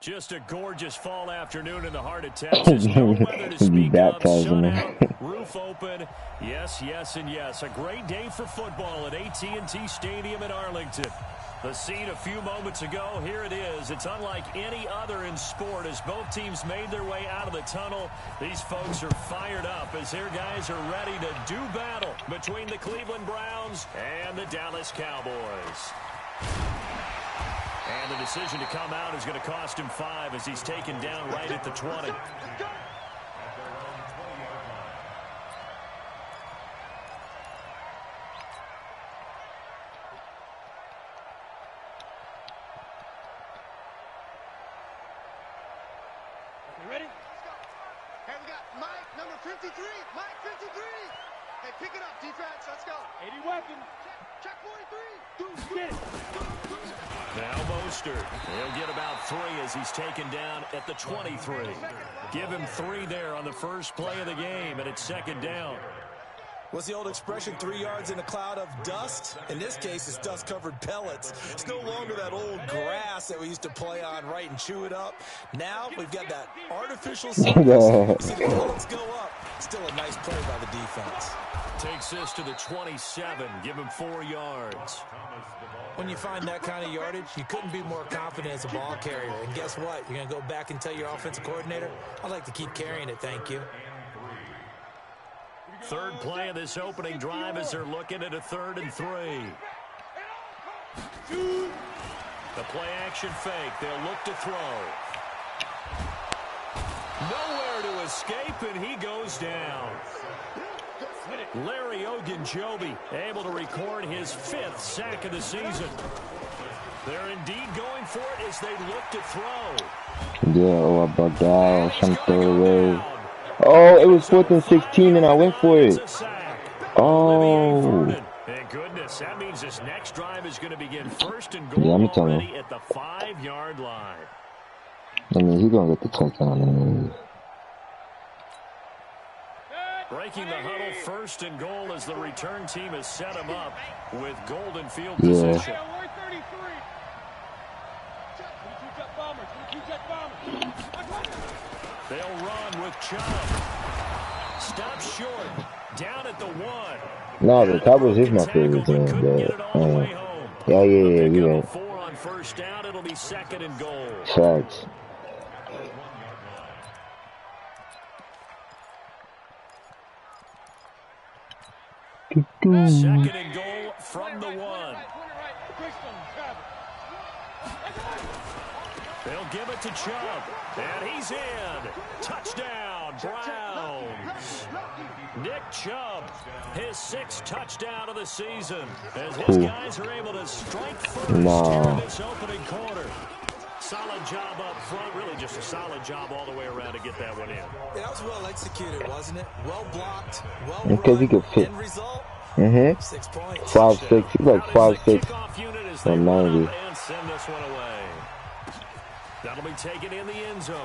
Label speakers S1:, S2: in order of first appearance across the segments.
S1: Just a gorgeous fall afternoon in the heart of Texas. No weather to speak of. Sun out, roof open. Yes, yes, and yes. A great day for football at AT&T Stadium in Arlington. The scene a few moments ago, here it is. It's unlike any other in sport as both teams made their way out of the tunnel. These folks are fired up as their guys are ready to do battle between the Cleveland Browns and the Dallas Cowboys. And the decision to come out is going to cost him 5 as he's taken down right at the 20.
S2: You ready? Hey, we got Mike, number 53. Mike, 53. Hey, pick it up, defense. Let's go. 80 weapon. Check 43. Get it.
S1: Now Mostert. He'll get about 3 as he's taken down at the 23. Give him 3 there on the first play of the game, and it's second down.
S3: What's the old expression, 3 yards in a cloud of dust? In this case, it's dust-covered pellets. It's no longer that old grass that we used to play on, right, and chew it up. Now we've got that artificial surface. You see the pellets go up. Still a nice play by the defense.
S1: Takes this to the 27. Give him 4 yards.
S3: When you find that kind of yardage, you couldn't be more confident as a ball carrier. And guess what? You're going to go back and tell your offensive coordinator, I'd like to keep carrying it, thank you.
S1: Third play of this opening drive as they're looking at a 3rd and 3. The play action fake. They'll look to throw. Nowhere to escape, and he goes down. Larry Ogunjobi able to record his 5th sack of the season. They're indeed going for it as they look to throw.
S4: Yeah, I bugged out. Some throw away. Oh, it was 4th and 16, and I went for it. Oh.
S1: Thank goodness. That means this next drive is going to begin 1st and goal already at the 5-yard line.
S4: I mean, he's going to get the touchdown anyway.
S1: Breaking the huddle, 1st and goal as the return team has set him up with golden field position. They'll run with Chubb. Stop short. Down at the 1.
S4: No, the Cowboys is my favorite team, but yeah.
S1: 4 on first down. It'll be 2nd and goal.
S4: Facts.
S1: Second and goal from the 1. They'll give it to Chubb, and he's in. Touchdown, Browns. Nick Chubb, his 6th touchdown of the season, as his guys are able to strike first here in this opening quarter. Solid job up front, really just a solid job all the way around to get that one in.
S3: That was well executed, wasn't it? Well blocked, well
S4: because he could fit.
S3: End result,
S4: 6
S3: points.
S4: 5'6". He's like 5'6".
S1: And
S4: 90.
S1: send this one away. That'll be taken in the end zone.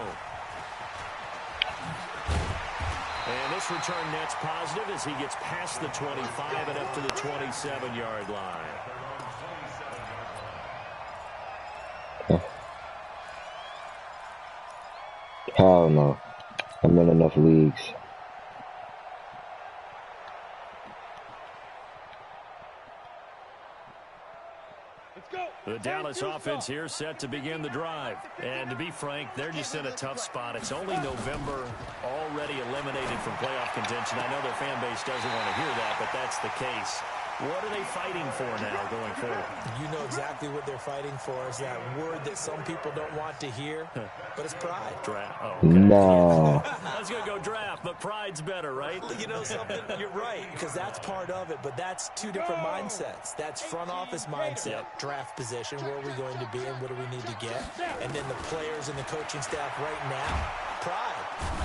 S1: And this return net's positive as he gets past the 25 and up to the 27-yard line.
S4: Hell no. I'm in enough leagues.
S1: The Dallas offense here set to begin the drive. And to be frank, they're just in a tough spot. It's only November, already eliminated from playoff contention. I know their fan base doesn't want to hear that, but that's the case. What are they fighting for now going forward?
S3: You know exactly what they're fighting for. Is that word that some people don't want to hear, but it's pride.
S1: Draft. Oh, okay.
S4: No.
S1: I was going to go draft, but pride's better, right?
S3: You know something? You're right, because that's part of it, but that's 2 different mindsets. That's front office mindset, draft position, where are we going to be and what do we need to get? And then the players and the coaching staff right now, pride.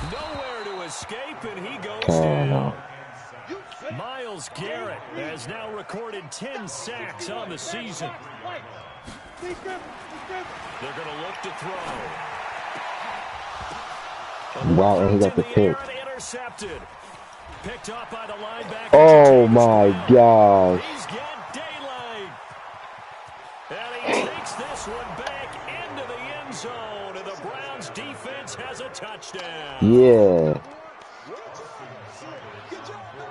S1: Nowhere to escape, and he goes down. Myles Garrett has now recorded 10 sacks on the season. They're going to look to throw.
S4: Wow, and he got the pick.
S1: Intercepted. Picked up by the linebacker.
S4: Oh my gosh.
S1: He's got daylight. And he takes this one back into the end zone. And the Browns defense has a touchdown.
S4: Yeah.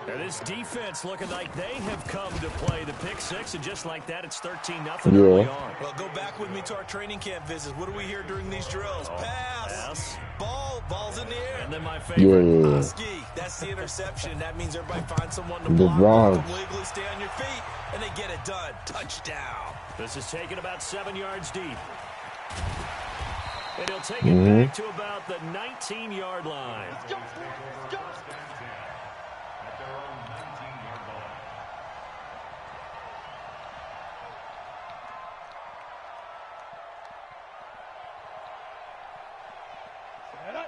S1: And this defense looking like they have come to play the pick six, and just like that, it's 13-0
S4: Yeah.
S1: early on.
S3: Well, go back with me to our training camp visits. What do we hear during these drills? Pass. Ball's in the air.
S1: And then my favorite.
S4: Yeah.
S3: Ski. That's the interception. That means everybody finds someone to
S4: The
S3: block.
S4: Browns.
S3: Them wiggly, stay on your feet, and they get it done. Touchdown.
S1: This is taken about 7 yards deep. And he'll take it back to about the 19-yard line.
S2: Let's go.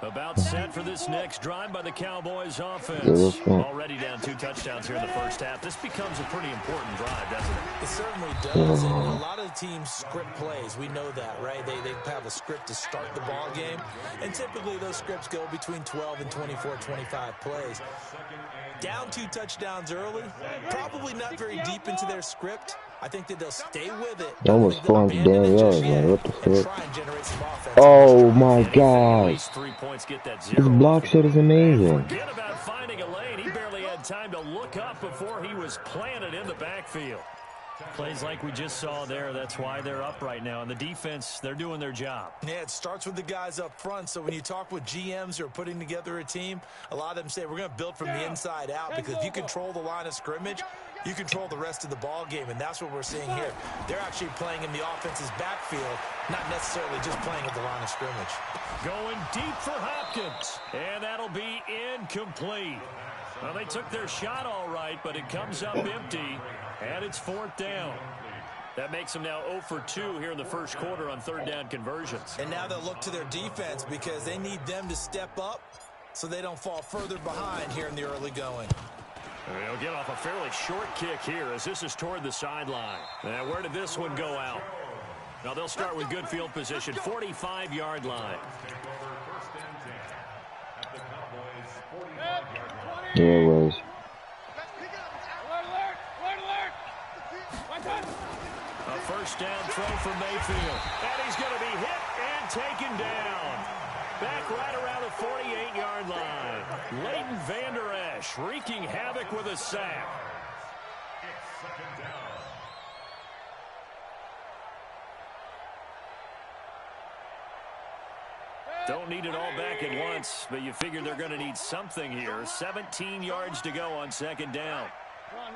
S1: About set for this next drive by the Cowboys offense. Already down 2 touchdowns here in the first half. This becomes a pretty important drive, doesn't it?
S3: It certainly does. And a lot of the teams script plays. We know that, right? They have a script to start the ball game. And typically those scripts go between 12 and 24, 25 plays. Down 2 touchdowns early, probably not very deep into their script. I think that they'll stay with it.
S4: Almost 400 damn yards, man. What the fuck?
S3: Try and generate some offense.
S4: Oh my god.
S1: 3 points, get that
S4: This
S1: 0.
S4: block shot is amazing.
S1: Forget about finding a lane. He barely had time to look up before he was planted in the backfield. Plays like we just saw there. That's why they're up right now. And the defense, they're doing their job.
S3: Yeah, it starts with the guys up front. So when you talk with GMs who are putting together a team, a lot of them say we're going to build from the inside out, because if you control the line of scrimmage, you control the rest of the ball game, and that's what we're seeing here. They're actually playing in the offense's backfield, not necessarily just playing at the line of scrimmage.
S1: Going deep for Hopkins, and that'll be incomplete. Well, they took their shot all right, but it comes up empty, and it's 4th down. That makes them now 0 for 2 here in the first quarter on 3rd down conversions.
S3: And now they'll look to their defense, because they need them to step up so they don't fall further behind here in the early going.
S1: They'll get off a fairly short kick here as this is toward the sideline. Now, where did this one go out? Now, they'll start with good field position, 45-yard line.
S4: Yeah, it was.
S1: A first down throw for Mayfield. And he's going to be hit and taken down. Back right around the 48-yard line. Leighton Vander Esch wreaking havoc with a sack. Don't need it all back at once, but you figure they're going to need something here. 17 yards to go on 2nd down.
S2: Run.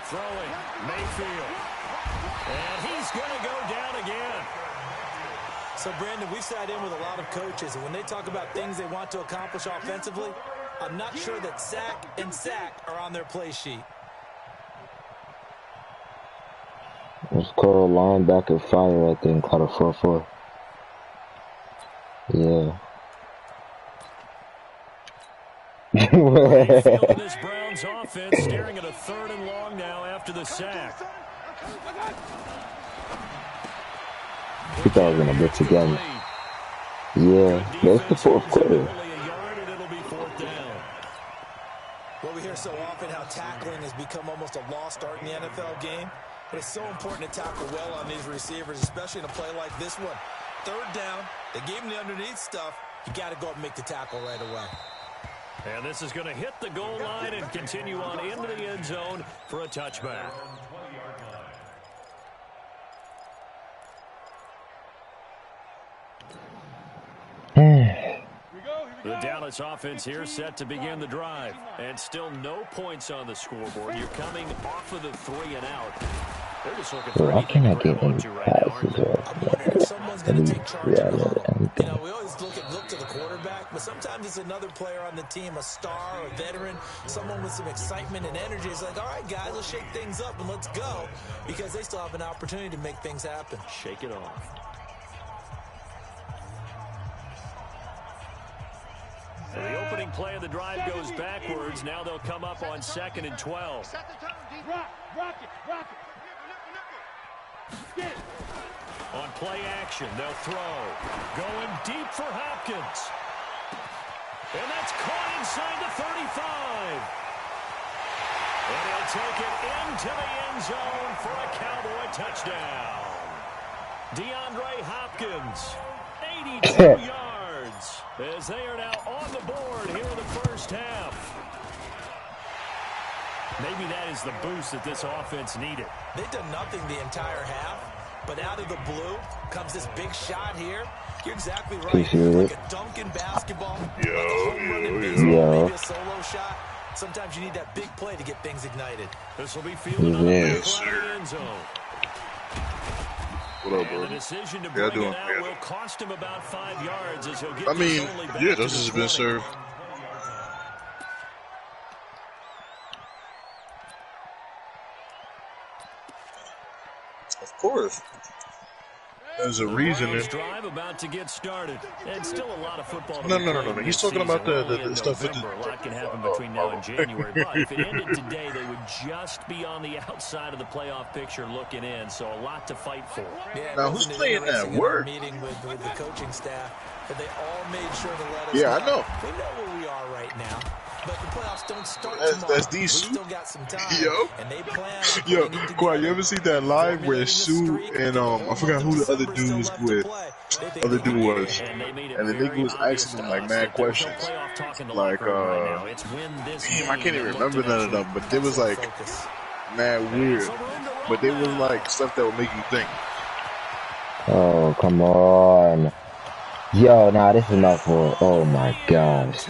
S1: Throwing, Mayfield. And he's going to go down again.
S3: So, Brandon, we've sat in with a lot of coaches, and when they talk about things they want to accomplish offensively, I'm not sure that sack and sack are on their play sheet.
S4: It's called linebacker fire, I think, called a 4-4. Yeah.
S1: Mayfield this Browns offense staring at a 3rd and long now after the sack.
S4: He thought I was going to blitz again. Yeah, that's the 4th quarter.
S3: Well, we hear so often how tackling has become almost a lost art in the NFL game. But it's so important to tackle well on these receivers, especially in a play like this one. 3rd down, they gave him the underneath stuff. You got to go up and make the tackle right away.
S1: And this is going to hit the goal line and continue on into the end zone for a touchback. The Dallas offense here set to begin the drive. And still no points on the scoreboard. You're coming off of the 3 and out. They're just looking for anything to grab onto right now, aren't they?
S3: I'm wondering if someone's going to take charge of the huddle. You know, we always look to the quarterback, but sometimes it's another player on the team, a star, a veteran, someone with some excitement and energy. It's like, all right, guys, let's shake things up and let's go, because they still have an opportunity to make things happen.
S1: Shake it off. play of the drive goes backwards. Now they'll come up on 2nd and 12.
S2: Rock it.
S1: On play action, they'll throw. Going deep for Hopkins. And that's caught inside the 35. And he'll take it into the end zone for a Cowboy touchdown. DeAndre Hopkins, 82 yards, as they are now on the board here in the first half. Maybe that is the boost that this offense needed.
S3: They've done nothing the entire half, but out of the blue comes this big shot here. You're exactly right. Like a dunk in basketball, like a home run in baseball, maybe a solo shot. Sometimes you need that big play to get things ignited.
S1: This will be fielded on the end zone.
S5: What up, bro?
S1: And the decision to bring it out will cost him about 5 yards as he'll get
S5: yeah, justice has been served. Of course. There's a reason.
S1: Drive about to get started. And still a lot of football.
S5: No. He's talking about the stuff with the...
S1: A lot can happen between now and January. But if it ended today, they would just be on the outside of the playoff picture looking in. So a lot to fight for.
S3: Yeah,
S5: now, who's playing that word?
S3: Meeting with the coaching staff, but they all made sure to let us
S5: I know.
S3: We know where we are right now. But the playoffs don't start tomorrow.
S5: That's these
S3: we still got some time.
S5: And they plan. Quad, you ever see that live where Sue and I forgot who the other dude was with. Other dude was, and the nigga was asking him like mad questions. Like damn, I can't even remember none of them, but they was like mad weird. But they was like stuff that would make you think.
S4: Oh, come on. Yo, nah, this is not for. Oh my gosh.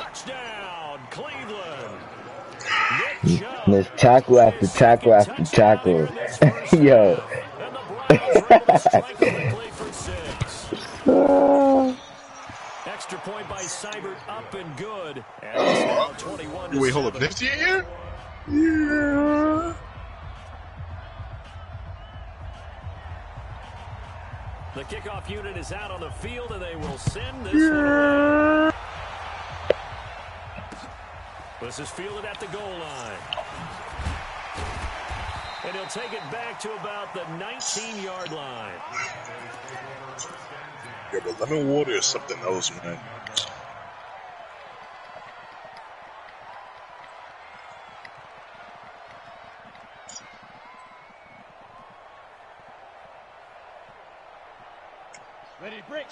S4: There's tackle after tackle after tackle. Yo.
S1: Extra point by Seibert, up and good.
S5: Wait, hold up. Nifty in here? Yeah.
S1: The kickoff unit is out on the field, and they will send this one away. This is fielded at the goal line. And he'll take it back to about the 19-yard line.
S5: Yeah, but lemon water is something else, man.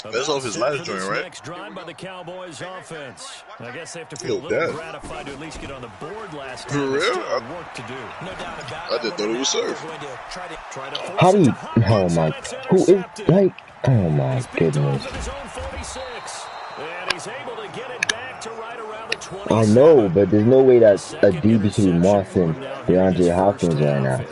S5: That's off his last joint, right?
S1: Next drive by the Cowboys offense. I guess they have to feel a little gratified to at least get on the board last time.
S5: For real?
S1: Work to do.
S3: No doubt about
S5: I just thought it was served.
S4: How do you? Oh my! Who is like? Oh my goodness!
S1: And he's able to get it back to right around the 20.
S4: I know, but there's no way that a D between Moss and DeAndre Hopkins right now.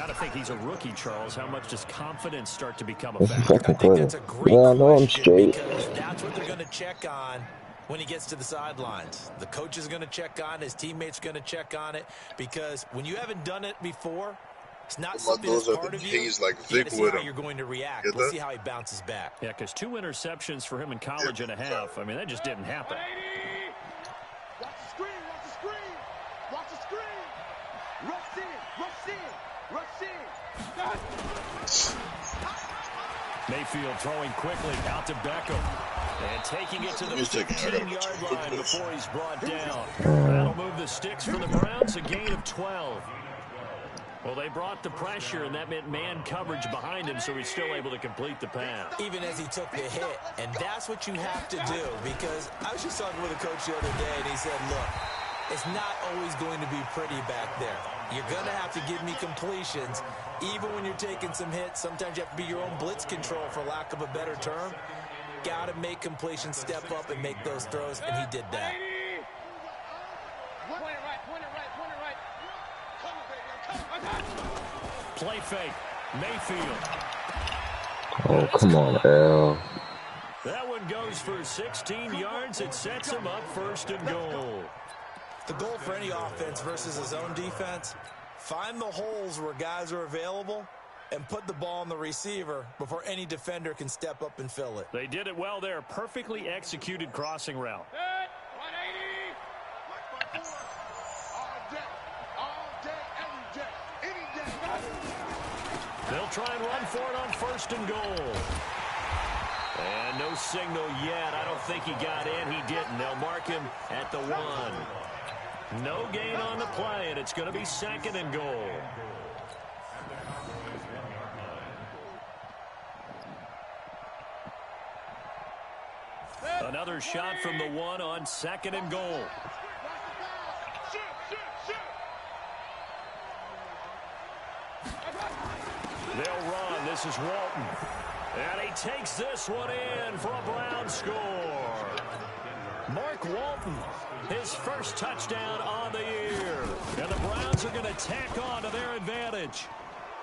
S1: I think he's a rookie, Charles. How much does confidence start to become a
S4: This is
S1: factor?
S4: second quarter. Yeah, I know I'm straight.
S3: That's what they're going to check on when he gets to the sidelines. The coach is going to check on, his teammates going to check on it, because when you haven't done it before, it's not something that's part of you.
S5: He's like
S3: you see how you're going to react. We'll see how he bounces back.
S1: Yeah, because 2 interceptions for him in college and a half. I mean, that just didn't happen.
S2: Watch the screen, watch the screen. Watch the screen. Rush in, rush in. Rush in.
S1: Mayfield throwing quickly out to Beckham. And taking it to the 15-yard line before he's brought down. That'll move the sticks for the Browns, a gain of 12. Well, they brought the pressure, and that meant man coverage behind him, so he's still able to complete the pass.
S3: Even as he took the hit, and that's what you have to do, because I was just talking with a coach the other day, and he said, look, it's not always going to be pretty back there. You're going to have to give me completions. Even when you're taking some hits, sometimes you have to be your own blitz control, for lack of a better term. Got to make completions, step up, and make those throws, and he did that.
S1: Play fake. Mayfield.
S4: Oh, come on, L.
S1: That one goes for 16 yards. It sets him up 1st and goal.
S3: The goal for any offense versus his own defense, find the holes where guys are available and put the ball on the receiver before any defender can step up and fill it.
S1: They did it well there. Perfectly executed crossing route. They'll try and run for it on 1st and goal. And no signal yet. I don't think he got in. He didn't. They'll mark him at the 1. No gain on the play, and it's going to be 2nd and goal. Another shot from the 1 on 2nd and goal. They'll run. This is Walton. And he takes this one in for a Brown score. Mark Walton, his first touchdown on the year. And the Browns are going to tack on to their advantage.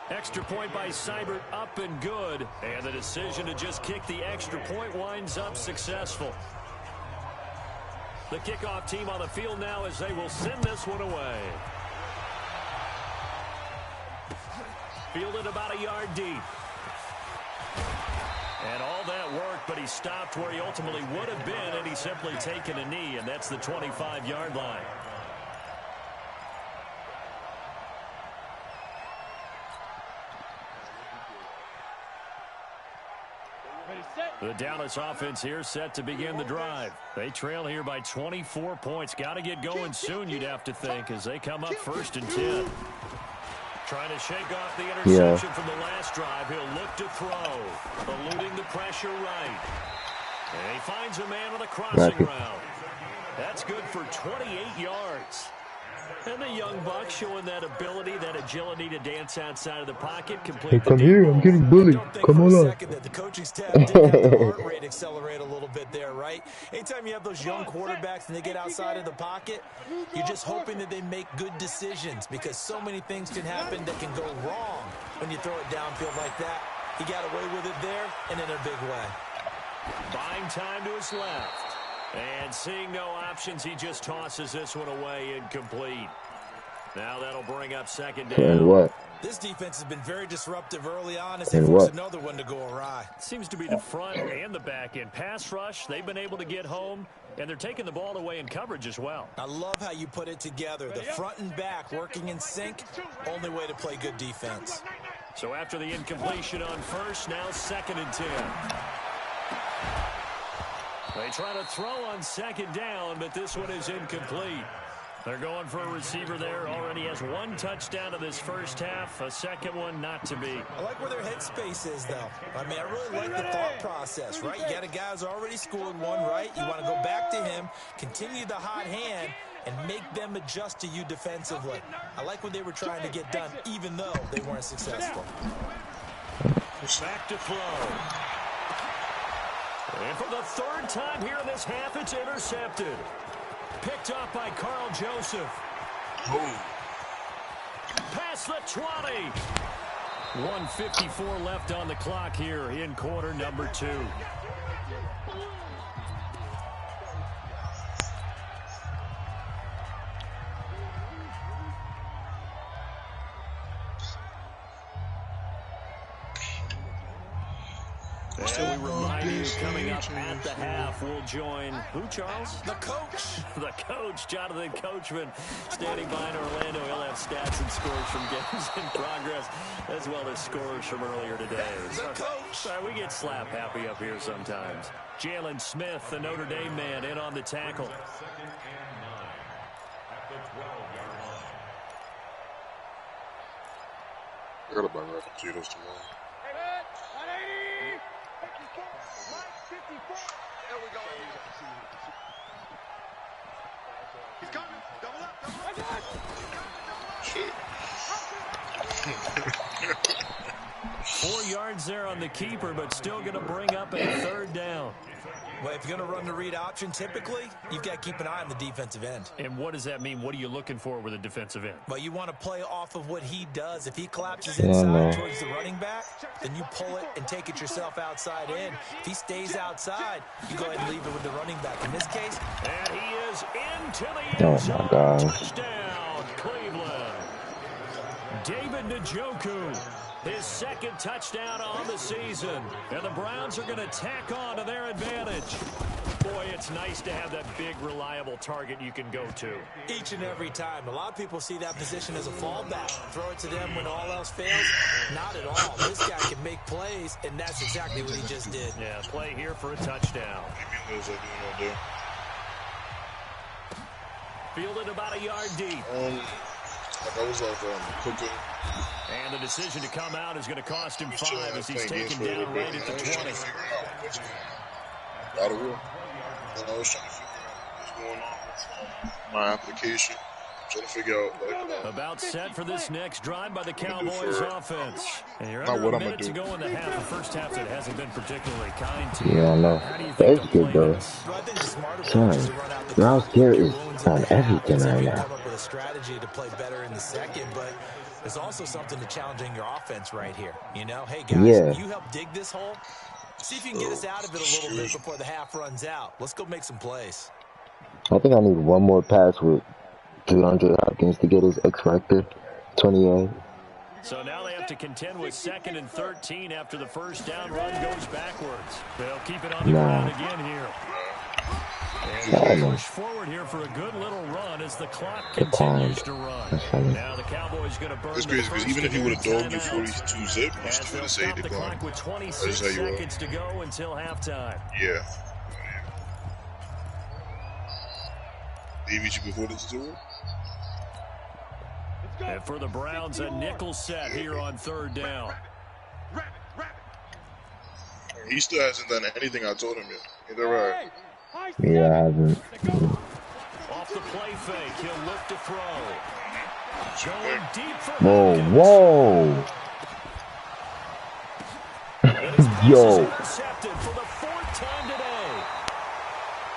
S1: Extra point by Seibert, up and good. And the decision to just kick the extra point winds up successful. The kickoff team on the field now as they will send this one away. Fielded about a yard deep. And all that work, but he stopped where he ultimately would have been, and he's simply taken a knee, and that's the 25-yard line. The Dallas offense here set to begin the drive. They trail here by 24 points. Got to get going soon, you'd have to think, as they come up 1st and 10. Trying to shake off the interception from the last drive. He'll look to throw. Eluding the pressure right. And he finds a man on the crossing route. That's good for 28 yards. And the young buck showing that ability, that agility to dance outside of the pocket.
S4: Hey, come here. I'm getting bullied. Come on up.
S3: The coaching staff did have the heart rate accelerate a little bit there, right? Anytime you have those young quarterbacks and they get outside of the pocket, you're just hoping that they make good decisions because so many things can happen that can go wrong when you throw it downfield like that. He got away with it there and in a big way.
S1: Buying time to his left. And seeing no options, he just tosses this one away incomplete. Now that'll bring up 2nd down.
S4: And what?
S3: This defense has been very disruptive early on as they force another one to go awry.
S1: Seems to be the front and the back end. Pass rush, they've been able to get home, and they're taking the ball away in coverage as well.
S3: I love how you put it together. The front and back working in sync, only way to play good defense.
S1: So after the incompletion on 1st, now 2nd and 10. They try to throw on 2nd down, but this one is incomplete. They're going for a receiver there. Already has 1 touchdown in this first half. A second one not to be.
S3: I like where their headspace is, though. I mean, I really like the thought process, right? You got a guy who's already scored 1, right? You want to go back to him, continue the hot hand, and make them adjust to you defensively. I like what they were trying to get done, even though they weren't successful.
S1: Back to throw. And for the 3rd time here in this half, it's intercepted. Picked up by Carl Joseph. Past the 20. 1:54 left on the clock here in quarter number 2. And we remind you, coming up at the half, we'll join who, Charles?
S3: The coach.
S1: The coach, Jonathan Coachman, standing by in Orlando. He'll have stats and scores from games in progress, as well as scores from earlier today.
S3: The coach.
S1: Sorry, we get slap happy up here sometimes. Jalen Smith, the Notre Dame man, in on the tackle.
S5: I gotta buy Rappacitos tomorrow.
S2: There we go. He's coming. Double up. Shit.
S1: 4 yards there on the keeper, but still going to bring up a 3rd down.
S3: Well, if you're going to run the read option, typically, you've got to keep an eye on the defensive end.
S1: And what does that mean? What are you looking for with a defensive end?
S3: Well, you want to play off of what he does. If he collapses inside towards the running back, then you pull it and take it yourself outside in. If he stays outside, you go ahead and leave it with the running back. In this case,
S1: and he is into the end zone. Touchdown, Cleveland. David Njoku, his 2nd touchdown on the season. And the Browns are going to tack on to their advantage. Boy, it's nice to have that big, reliable target you can go to.
S3: Each and every time. A lot of people see that position as a fallback. Throw it to them when all else fails. Not at all. This guy can make plays, and that's exactly what he just did.
S1: Yeah, play here for a touchdown. Fielded about a yard deep.
S5: That was like cooking.
S1: And the decision to come out is going to cost him 5 as he's taken down right at the 20.
S5: Out of work. And I was trying to figure out what's going on with my application. Trying to figure out
S1: about set for this next drive by the Cowboys offense. And you're
S5: not
S1: under
S5: what
S1: a
S5: I'm
S1: minute
S5: gonna
S1: to
S5: do.
S1: go in the half. The first half that hasn't been particularly kind to you.
S4: Yeah, I know.
S1: How do you think
S4: That's
S1: they'll
S4: good,
S1: play
S4: bro.
S1: this?
S3: Well, I think the smarter approach
S4: Son,
S3: is to run out the
S4: Rouse Garrett is
S3: wounds in
S4: on
S3: the half.
S4: everything
S3: See if
S4: right
S3: you can
S4: now.
S3: come up with a strategy to play better in the second, but there's also something to challenging your offense right here. You know, hey, guys,
S4: Yeah.
S3: you help dig this hole. See if you can get us out of it a little bit before the half runs out. Let's go make some plays.
S4: I think I need one more pass with 300 Hopkins to get his X factor. 28.
S1: So now they have to contend with 2nd and 13 after the first down run goes backwards. They'll keep it on the ground again here. And they push forward here for a good little run as the clock continues to run. Now the Cowboys going to burn
S5: It's crazy because even if he would have dogged you 42 zip, you still would have saved the clock.
S1: With 26 seconds to go until halftime.
S5: Yeah. They beat you before this tour?
S1: And for the Browns, a nickel set here on 3rd down.
S5: He still hasn't done anything I told him yet. Is that right?
S4: Yeah, I haven't.
S1: Off the play fake, he'll look to throw. Going deep for
S4: Whoa. Yo.
S1: Intercepted for the 4th time today.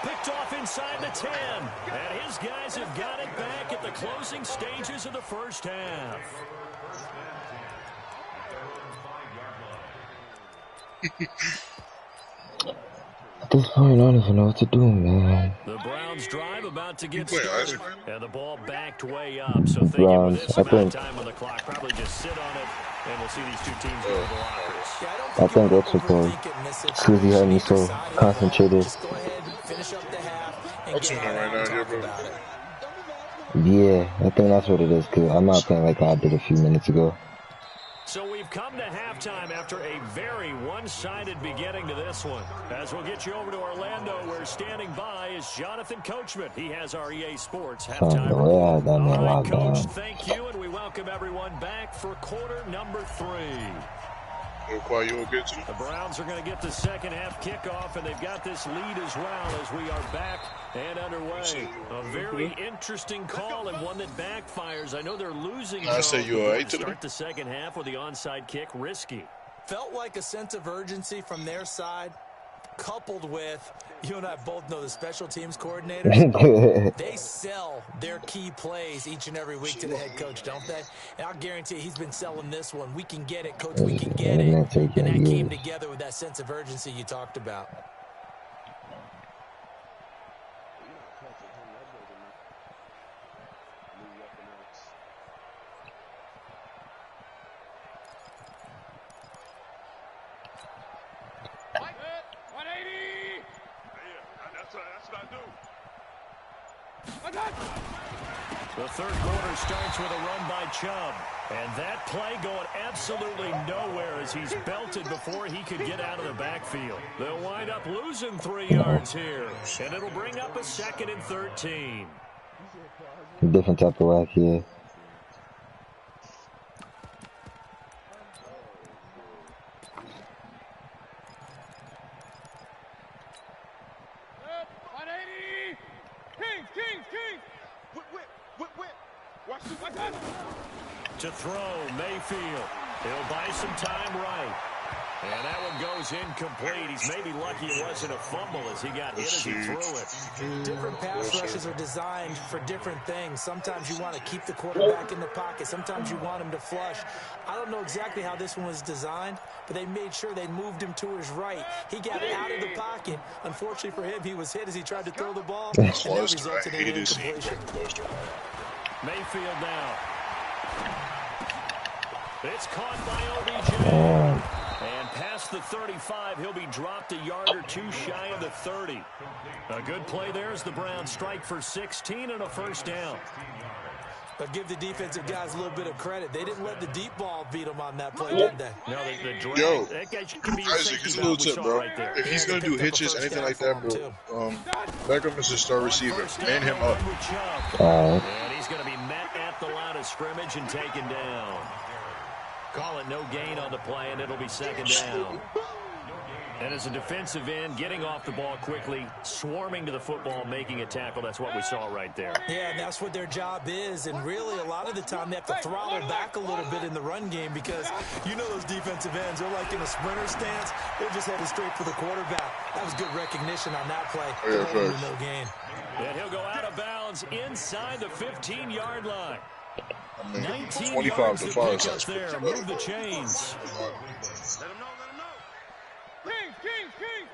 S1: Picked off inside the 10. And his guys have got it back at the closing stages of the first half.
S4: At this point, I don't even know what to do, man.
S1: The Browns drive about to get started. And the ball backed way up. So thinking with this amount of time on the clock, probably just sit on it. And we'll see these two teams go to the lockers.
S4: I think that's what Susie had me so concentrated.
S3: Just go ahead, finish up the half, and
S5: I'm tuning right now, yeah, bro.
S3: about it.
S4: Yeah, I think that's what it is, because I'm not playing like I did a few minutes ago.
S1: So we've come to halftime after a very one-sided beginning to this one. As we'll get you over to Orlando, where standing by is Jonathan Coachman. He has our EA Sports halftime. All right, Coach, thank you, and we welcome everyone back for quarter number 3.
S5: The
S1: Browns are going to get the second half kickoff, and they've got this lead as well as we are back and underway. A very interesting call and one that backfires. I know they're losing.
S5: I say you all right today?
S1: Start the second half with the onside kick, risky.
S3: Felt like a sense of urgency from their side, coupled with, you and I both know the special teams coordinators. They sell their key plays each and every week to the head coach, don't they? And I'll guarantee he's been selling this one. We can get it, coach, we can get it. And that came together with that sense of urgency you talked about.
S1: The third quarter starts with a run by Chubb. And that play going absolutely nowhere as he's belted before he could get out of the backfield. They'll wind up losing 3 yards here. And it'll bring up a 2nd and 13.
S4: Different type of whack here.
S1: To throw, Mayfield. He'll buy some time right. And that one goes incomplete. He's maybe lucky it wasn't a fumble as he got hit as he threw it.
S3: Different pass rushes are designed for different things. Sometimes you want to keep the quarterback in the pocket. Sometimes you want him to flush. I don't know exactly how this one was designed, but they made sure they moved him to his right. He got out of the pocket. Unfortunately for him, he was hit as he tried to throw the ball, and that resulted in an incompletion.
S1: Mayfield now. It's caught by OBJ. And past the 35, he'll be dropped a yard or two shy of the 30. A good play there as the Browns strike for 16 and a first down.
S3: But give the defensive guys a little bit of credit. They didn't let the deep ball beat them on that play, did they?
S1: No, the drag.
S5: Yo,
S1: that guy can be
S5: Isaac, it's a little tip, bro.
S1: right there.
S5: If he's going to do hitches, anything like that, bro, Beckham is a star receiver. Man him up.
S1: And he's going to be met at the line of scrimmage and taken down. Call it no gain on the play, and it'll be second down. And as a defensive end, getting off the ball quickly, swarming to the football, making a tackle, that's what we saw right there.
S3: Yeah, and that's what their job is. And really, a lot of the time, they have to throttle back a little bit in the run game because you know those defensive ends, they're like in a sprinter stance. They're just headed straight for the quarterback. That was good recognition on that play. No gain.
S1: And he'll go out of bounds inside the 15-yard line. 19
S5: 25
S1: yards
S5: to
S1: to
S5: 5
S1: pick up there. Move the chains.
S2: Let him know. King.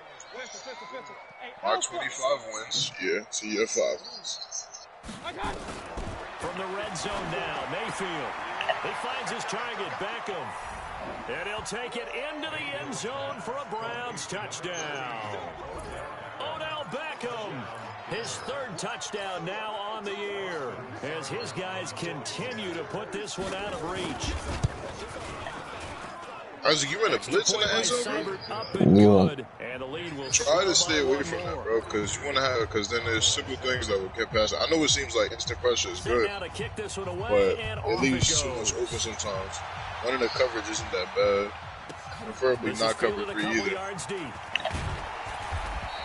S5: My 25 wins. Yeah, so you have 5 wins.
S1: From the red zone now, Mayfield. He finds his target, Beckham. And he'll take it into the end zone for a Browns touchdown. Odell Beckham. His third touchdown now on the year as his guys continue to put this one out of reach.
S5: Isaac, you ran a blitz in the end zone,
S1: bro? And the lead will
S5: try to stay away from that, bro, because you want to have, because then there's simple things that will get past it. I know it seems like instant pressure is good, but it leaves too much open sometimes. Running the coverage isn't that bad. Preferably not cover 3 either.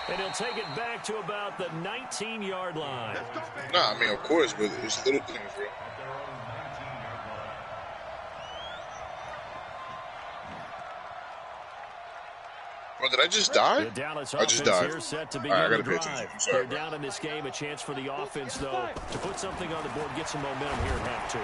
S1: And he'll take it back to about the 19-yard line.
S5: Nah, I mean, of course, but it's little things, bro. Bro, did I just die? I just died. All right, I gotta pay attention. I'm sorry.
S1: They're down in this game. A chance for the offense, though, to put something on the board, get some momentum here at half 2.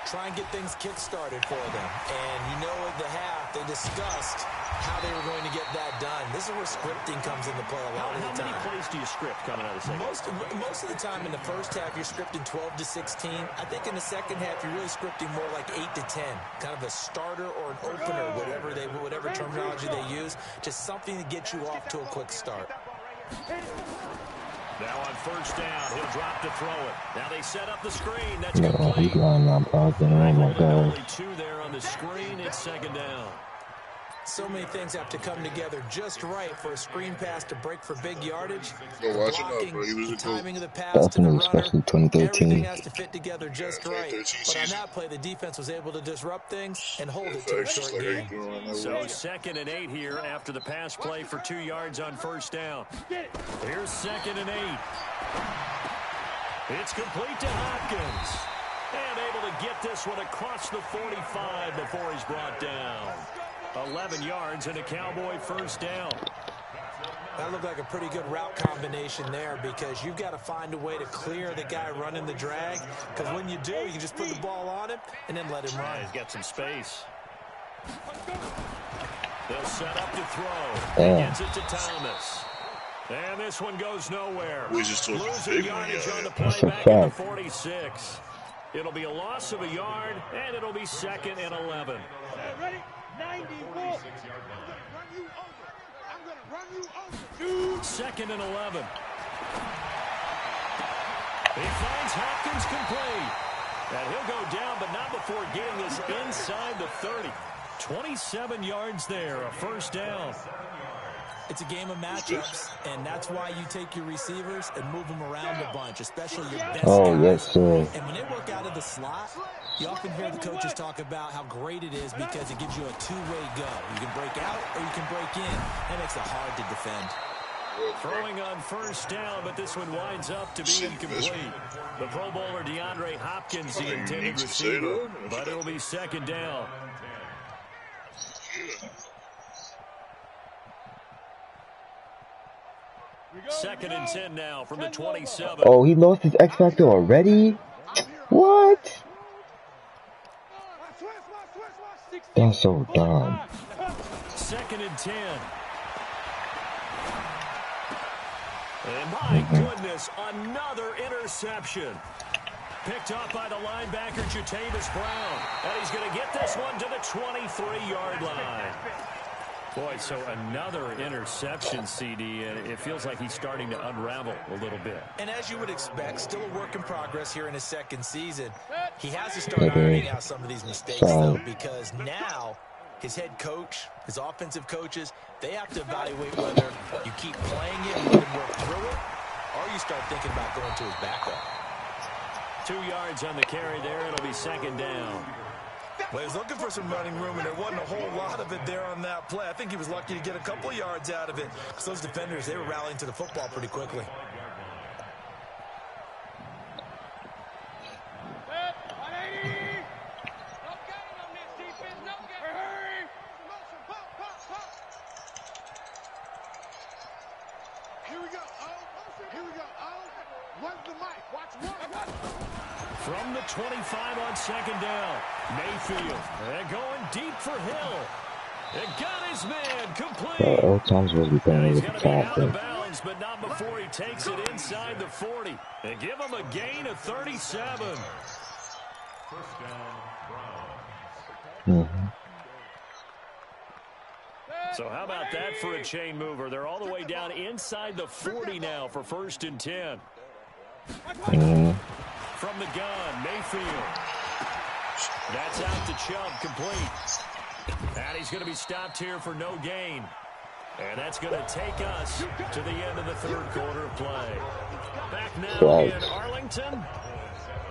S3: Try and get things kick-started for them. And you know at the half, they discussed how they were going to get that done. This is where scripting comes into play a lot of the time.
S1: How many plays do you script coming out of the second?
S3: Most of the time in the first half, you're scripting 12 to 16. I think in the second half, you're really scripting more like 8 to 10. Kind of a starter or an opener, whatever terminology they use. Just something to get you off to a quick start.
S1: Now on first down, he'll drop to throw it. Now they set up the screen. That's
S4: No, he's lying now, bro. Oh my God.
S1: Only 2 there on the screen. It's second down.
S3: So many things have to come together just right for a screen pass to break for big yardage.
S5: Yo, watch him out, bro. He was
S3: the timing of the pass
S4: Definitely,
S3: to the runner.
S4: especially 2013.
S3: Everything has to fit together just right. But on
S5: season.
S3: that play, the defense was able to disrupt things and hold it to a short game.
S1: So second and 8 here after the pass play for 2 yards on first down. Here's second and 8. It's complete to Hopkins. And able to get this one across the 45 before he's brought down. 11 yards and a Cowboy first down.
S3: That looked like a pretty good route combination there because you've got to find a way to clear the guy running the drag. Because when you do, you can just put the ball on him and then let him run.
S1: He's got some space. They'll set up to throw. He gets it to Thomas. And this one goes nowhere. Losing yardage on the play back at the 46. It'll be a loss of a yard, and it'll be second and 11.
S2: Ready? 94. I'm going to run you over.
S1: Second and 11. He finds Hopkins complete. And he'll go down, but not before getting this inside the 30. 27 yards there, a first down.
S3: It's a game of matchups, and that's why you take your receivers and move them around a bunch, especially your best guys.
S4: Yes, sir.
S3: And when they work out of the slot, you often hear the coaches talk about how great it is because it gives you a two-way go. You can break out or you can break in. That makes it hard to defend.
S1: Throwing on first down, but this one winds up to be incomplete. The Pro Bowler DeAndre Hopkins, the intended receiver, but it'll be second down. Second and 10 now from the 27.
S4: Oh, he lost his X Factor already? What? That's so dumb.
S1: Second and 10. And my goodness, another interception. Picked up by the linebacker, Jatavis Brown. And he's going to get this one to the 23-yard line. Boy, so another interception, CD, and it feels like he's starting to unravel a little bit.
S3: And as you would expect, still a work in progress here in his second season. He has to start ironing out some of these mistakes, though, because now his head coach, his offensive coaches, they have to evaluate whether you keep playing it and let him work through it, or you start thinking about going to his backup.
S1: 2 yards on the carry there. It'll be second down.
S3: Well, he was looking for some running room, and there wasn't a whole lot of it there on that play. I think he was lucky to get a couple of yards out of it, because those defenders, they were rallying to the football pretty quickly.
S1: From the 25 on second down, Mayfield. They're going deep for Hill. It got his man complete.
S4: All times was be playing
S1: He's
S4: with
S1: going
S4: the
S1: to be out
S4: top.
S1: of bounds, but not before he takes it inside the 40. They give him a gain of 37. So how about that for a chain mover? They're all the way down inside the 40 now for 1st and 10. From the gun, Mayfield. That's out to Chubb, complete. And he's going to be stopped here for no gain. And that's going to take us to the end of the third quarter of play. Back now in Arlington.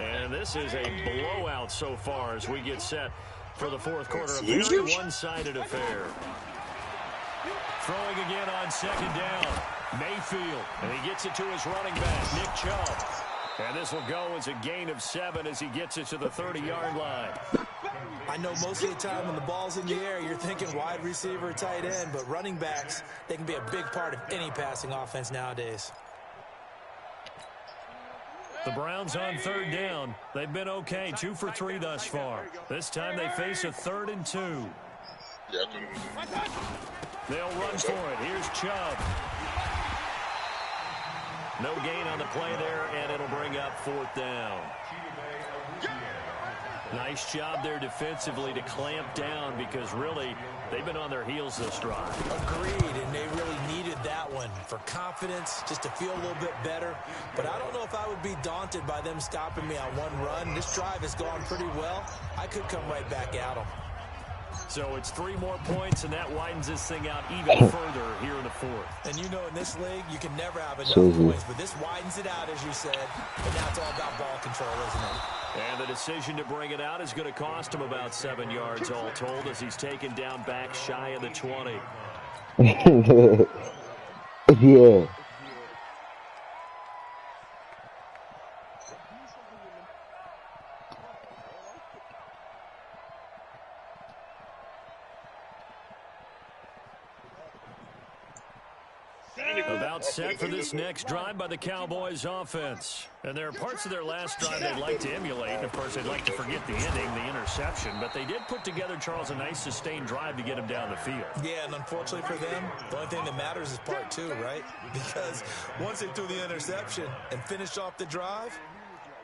S1: And this is a blowout so far as we get set for the fourth quarter. A very one-sided affair. Throwing again on second down. Mayfield. And he gets it to his running back, Nick Chubb. And this will go as a gain of 7 as he gets it to the 30-yard line.
S3: I know most of the time when the ball's in the air, you're thinking wide receiver, tight end, but running backs, they can be a big part of any passing offense nowadays.
S1: The Browns on third down. They've been okay, 2 for 3 thus far. This time they face a 3rd and 2. They'll run for it. Here's Chubb. No gain on the play there, and it'll bring up 4th down. Nice job there defensively to clamp down because really they've been on their heels this drive.
S3: Agreed, and they really needed that one for confidence, just to feel a little bit better. But I don't know if I would be daunted by them stopping me on one run. This drive has gone pretty well. I could come right back at them.
S1: So it's 3 more points, and that widens this thing out even further here in the 4th.
S3: And you know in this league, you can never have enough points, but this widens it out, as you said. And now it's all about ball control, isn't it?
S1: And the decision to bring it out is going to cost him about 7 yards all told as he's taken down back shy of the 20.
S4: Yeah.
S1: About set for this next drive by the Cowboys offense. And there are parts of their last drive they'd like to emulate. And, of course, they'd like to forget the ending, the interception. But they did put together, Charles, a nice sustained drive to get him down the field.
S3: Yeah, and unfortunately for them, the only thing that matters is part 2, right? Because once they threw the interception and finished off the drive,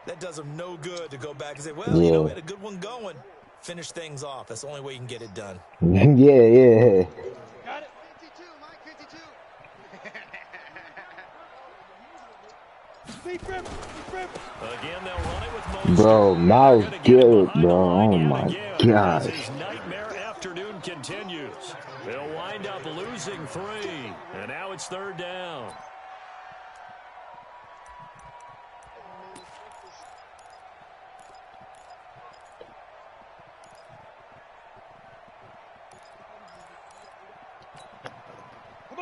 S3: that does them no good to go back and say, well, you know, we had a good one going. Finish things off. That's the only way you can get it done.
S4: Yeah.
S2: Got it. 52, Mike, 52.
S1: Again, they'll run it with Moses.
S4: Bro, Miles Garrett, bro. Oh my gosh.
S1: His nightmare afternoon continues. They'll wind up losing 3. And now it's 3rd down.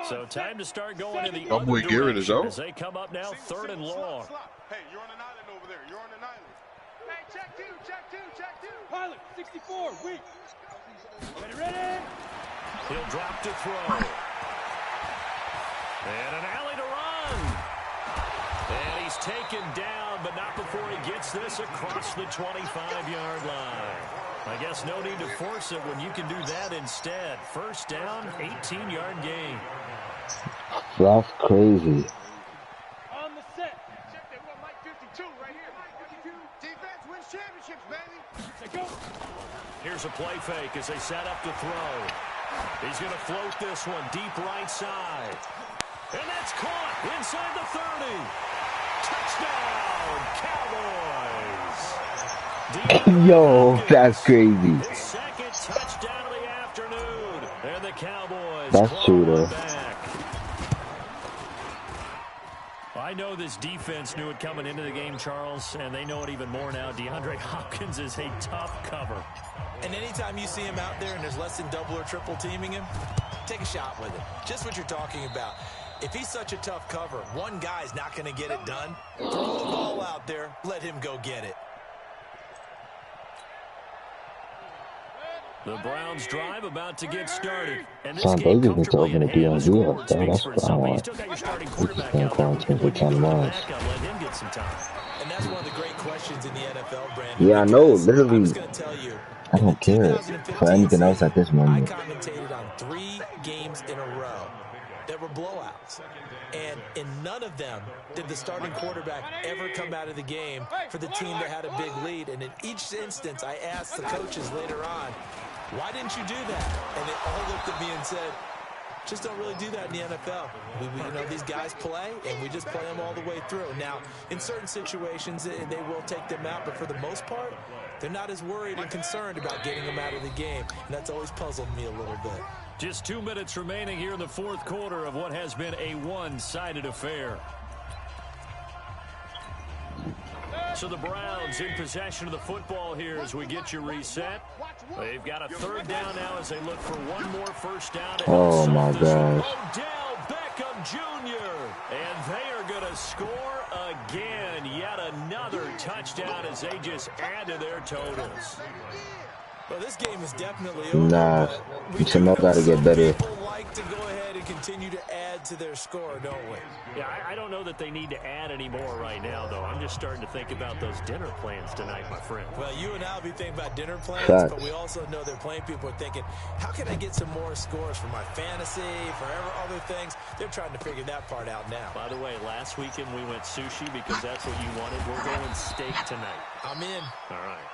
S1: So time to start going to the
S5: My boy Garrett is out.
S1: as they come up now 3rd and long.
S2: Hey, you're on an island over there. You're on an island. Hey, check 2, check 2, check 2. Pilot, 64, weak. Ready?
S1: He'll drop to throw. And an alley to run. And he's taken down, but not before he gets this across the 25-yard line. I guess no need to force it when you can do that instead. 1st down, 18-yard gain.
S4: That's crazy.
S2: On the set. Check that one, Mike 52 right here. Mike 52. Defense wins championships, baby. Let's go.
S1: Here's a play fake as they set up to throw. He's going to float this one deep right side. And that's caught inside the 30. Touchdown, Cowboys.
S4: Yo, that's crazy.
S1: His second touchdown of the afternoon. And the Cowboys
S4: That's true, though.
S1: back. I know this defense knew it coming into the game, Charles, and they know it even more now. DeAndre Hopkins is a tough cover.
S3: And anytime you see him out there and there's less than double or triple teaming him, take a shot with it. Just what you're talking about. If he's such a tough cover, one guy's not going to get it done. Throw the ball out there. Let him go get it.
S1: The Browns drive about to get started. And this
S4: Son,
S1: game
S4: they just need to
S1: comfortably
S4: open
S1: in
S4: the
S1: hand. The
S4: DMV
S1: scoreboard
S4: up there.
S1: speaks
S4: That's
S1: for
S4: what I
S1: itself. You
S4: want.
S1: still got your starting
S4: This
S1: quarterback
S4: thing
S1: out there.
S4: calling
S1: When you
S4: 10
S1: go to the
S4: miles.
S1: backup, let him get some time.
S3: And that's one of the great questions in the NFL, Brandon.
S4: Yeah, I know.
S3: because I
S4: Literally,
S3: was going to tell you,
S4: I
S3: in the
S4: don't care
S3: 2015
S4: for anything else at this
S3: season, I
S4: moment.
S3: commentated on 3 games in a row that were blowouts. And in none of them did the starting quarterback ever come out of the game for the team that had a big lead. And in each instance, I asked the coaches later on, why didn't you do that? And they all looked at me and said, just don't really do that in the NFL. You know, these guys play, and we just play them all the way through. Now, in certain situations, they will take them out, but for the most part, they're not as worried and concerned about getting them out of the game, and that's always puzzled me a little bit.
S1: Just 2 minutes remaining here in the fourth quarter of what has been a one-sided affair. So the Browns in possession of the football here as we get you reset. They've got a third down now as they look for one more first down.
S4: Oh, my gosh.
S1: Odell Beckham Jr. And they are going to score again. Yet another touchdown as they just add to their totals.
S3: Well, this game is definitely over.
S4: Nah, Jamal got to get better.
S3: People like to go ahead and continue to add to their score, don't we?
S1: Yeah, I don't know that they need to add any more right now, though. I'm just starting to think about those dinner plans tonight, my friend.
S3: Well, you and I will be thinking about dinner plans,
S4: Facts.
S3: but we also know they're playing people are thinking, how can I get some more scores for my fantasy, for other things? They're trying to figure that part out now.
S1: By the way, last weekend we went sushi because that's what you wanted. We're going steak tonight.
S3: I'm in.
S1: All right.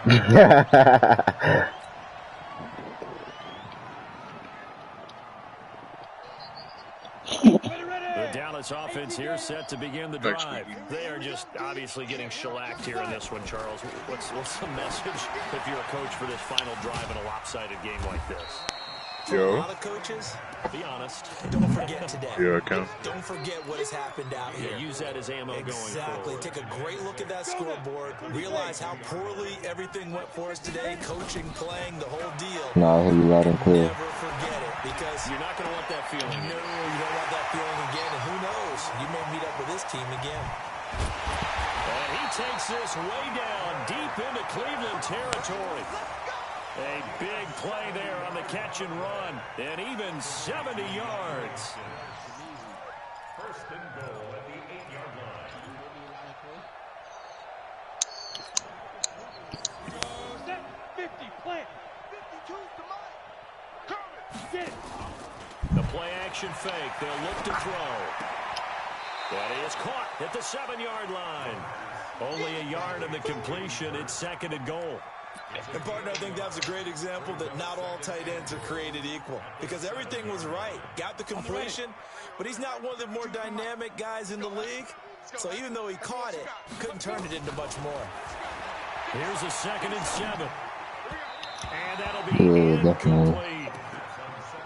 S1: The Dallas offense here set to begin the drive. They are just obviously getting shellacked here in this one, Charles. What's the message if you're a coach for this final drive in a lopsided game like this?
S3: For a lot of coaches,
S1: be honest.
S3: Don't forget today.
S5: Yeah, okay.
S3: Don't forget what has happened out here.
S1: Use that as ammo going forward.
S3: Exactly. Take a great look at that scoreboard. Realize how poorly everything went for us today. Coaching, playing, the whole deal.
S4: No, I hear you loud and clear.
S3: Never forget it because
S1: you're not going to want that feeling.
S3: No, you don't want that feeling again. And who knows? You may meet up with this team again.
S1: And he takes this way down deep into Cleveland territory. A big play there on the catch and run, and even 70 yards. First and goal at the 8-yard line.
S2: Set 50, plant. 52's to mine. Kermit, get it.
S1: The play action fake. They'll look to throw. That is caught at the 7-yard line. Only a yard on the completion. It's second and goal.
S3: And, partner, I think that was a great example that not all tight ends are created equal because everything was right. Got the completion, but he's not one of the more dynamic guys in the league. So even though he caught it, couldn't turn it into much more.
S1: Here's a 2nd and 7. And that'll be incomplete.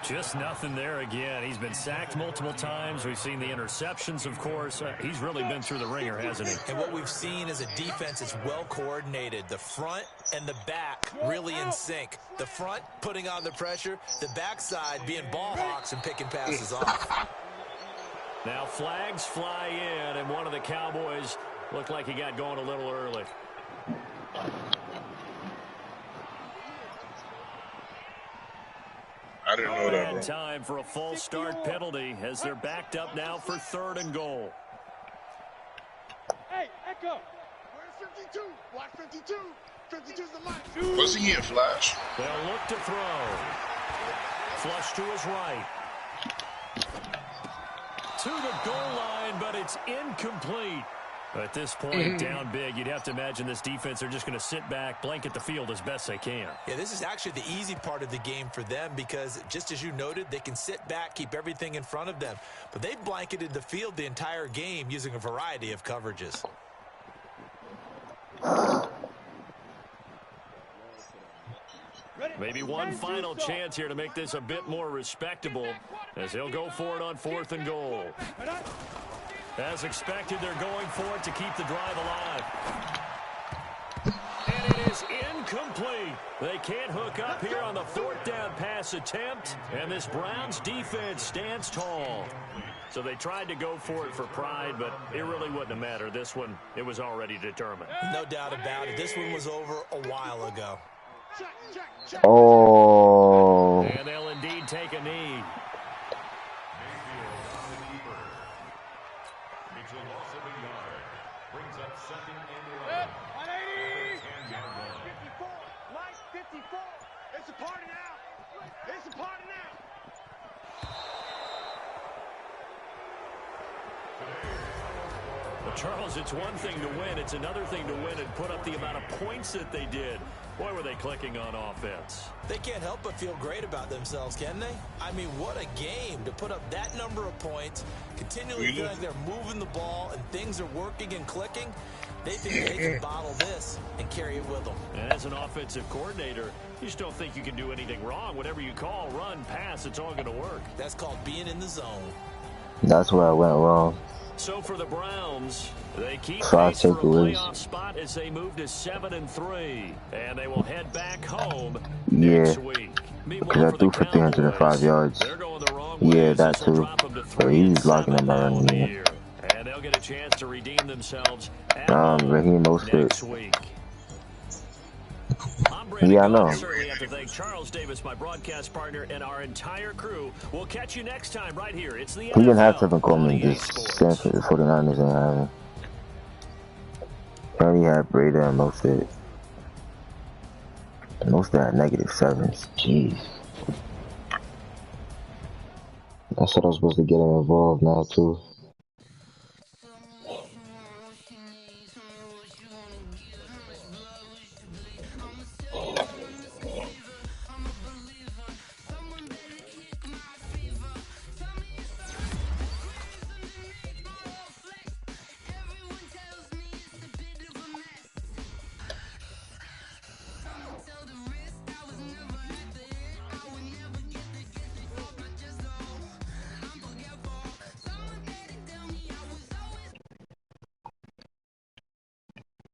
S1: Just nothing there again. He's been sacked multiple times. We've seen the interceptions, of course. He's really been through the ringer, hasn't he?
S3: And what we've seen is a defense that's well coordinated. The front and the back really in sync. The front putting on the pressure. The backside being ball hawks and picking passes off.
S1: Now flags fly in, and one of the Cowboys looked like he got going a little early.
S5: I didn't know that, bro.
S1: Time for a false start penalty as they're backed up now for 3rd and goal.
S2: Hey, Echo. Where's 52? Watch 52. 52's the mic.
S5: Was he in flash?
S1: They'll look to throw. Flush to his right. To the goal line, but it's incomplete. At this point, down big, you'd have to imagine this defense are just going to sit back, blanket the field as best they can.
S3: Yeah, this is actually the easy part of the game for them because, just as you noted, they can sit back, keep everything in front of them. But they've blanketed the field the entire game using a variety of coverages.
S1: Maybe one final chance here to make this a bit more respectable as they'll go for it on 4th and goal. As expected, they're going for it to keep the drive alive. And it is incomplete. They can't hook up here on the 4th down pass attempt, and this Browns defense stands tall. So they tried to go for it for pride, but it really wouldn't have mattered. This one, it was already determined.
S3: No doubt about it. This one was over a while ago.
S4: Oh.
S1: And they'll indeed take a knee.
S2: Brings up 2nd and 11. 54. Mike, 54. It's a party now. It's a party now.
S1: But Charles, it's one thing to win. It's another thing to win and put up the amount of points that they did. Boy, were they clicking on offense.
S3: They can't help but feel great about themselves, can they? I mean, what a game to put up that number of points, continually feel like they're moving the ball and things are working and clicking. They think they can bottle this and carry it with them.
S1: And as an offensive coordinator, you just don't think you can do anything wrong. Whatever you call, run, pass, it's all going to work.
S3: That's called being in the zone.
S4: That's where I went wrong.
S1: So for the Browns, they keep pace for a playoff spot as they move to 7-3, and they will head back home next week.
S4: Because I threw for 305 yards. Yeah, that too. But he's blocking them by running here.
S1: And they'll get a chance to redeem themselves
S4: Raheem
S1: next week.
S4: Yeah, I know.
S1: I certainly have to thank Charles Davis, my broadcast partner, and our entire crew. We'll catch you next time right here. It's the
S4: He didn't have Tevin Coleman, just Stanford, the 49ers didn't have him. He only had Brady and Mostert. Mostert had -7s. Jeez. I said I was supposed to get him involved now, too.